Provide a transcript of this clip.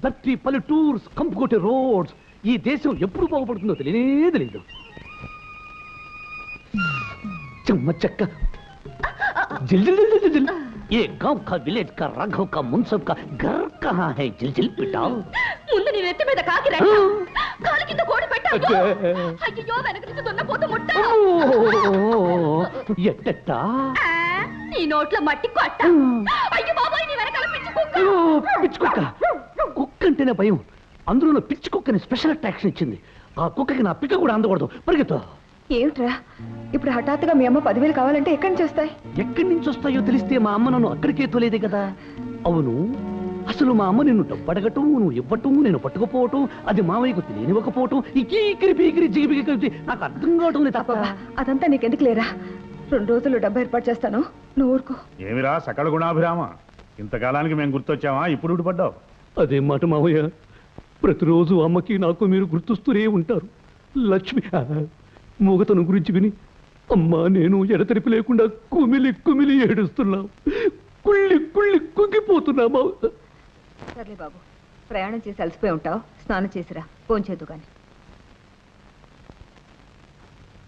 దట్టి పల్లెటూర్స్ కంపుకొట్టే roads, ఈ దేశం ఎప్పుడు బాగుపడుతుందో తెలియనే తెలియదు. చెమ్మ చెక్క जिल जिल जिल जिल ये गांव का विलेज का राघव का मुंसब का घर कहाँ है जिल जिल पिटाओ ముందు నీ నెత్తి మీద కాకి రెట్ట కాలి కింద కోడి పెట్టావు అయ్యో వెనక నుంచి దున్నపోతు ముట్ట ఎట్టట్టా నీ నోట్ల మట్టి కొట్ట అయ్యో బాబాయ్ నీ వెనకాల పిచ్చి కుక్క కుక్కంటేనే భయం, అందులో పిచ్చి కుక్కని స్పెషల్ అట్రాక్షన్ ఇచ్చింది. ఆ కుక్కకి నా పిక్క కూడా అందకూడదు. పరిగెత్తు. ఏమిట్రా ఇప్పుడు హఠాత్తుగా మీ అమ్మ 10,000 కావాలంటే ఎక్కడి నుంచి వస్తాయి? ఎక్కడి నుంచి వస్తాయో తెలిస్తే మా అమ్మ నన్ను అక్కడికే తోలేదే కదా. అవును, అసలు మా అమ్మ నిన్ను డబ్బు అడగటం, నువ్వు ఇవ్వటం, నేను పట్టుకుపోవటం, అది మామయ్యకు తెలియనివ్వకపోవటం, ఈ కీకిరి పీకిరి జిగిపిగి కలిపి నాకు అర్థం కావటం లేదు. తప్ప అదంతా నీకెందుకు లేరా? 2 రోజులు డబ్బు ఏర్పాటు చేస్తాను, నువ్వు ఊరుకో. ఏమిరా సకల గుణాభిరామ, ఇంతకాలానికి మేము గుర్తొచ్చామా? ఇప్పుడు ఊడిపడ్డావు. అదేం మాట మామయ్య, ప్రతిరోజు అమ్మకి నాకు మీరు గుర్తొస్తూనే ఉంటారు. లక్ష్మి మూగతను గురించి విని అమ్మా నేను ఎడతెరిపి లేకుండా కుమిలి కుమిలి ఏడుస్తున్నావు, కుళ్ళి కుళ్ళి కుంగిపోతున్నామా. సర్లే బాబు, ప్రయాణం చేసి అలసిపోయి ఉంటావు, స్నానం చేసిరా, ఫోన్ చేద్దు కానీ.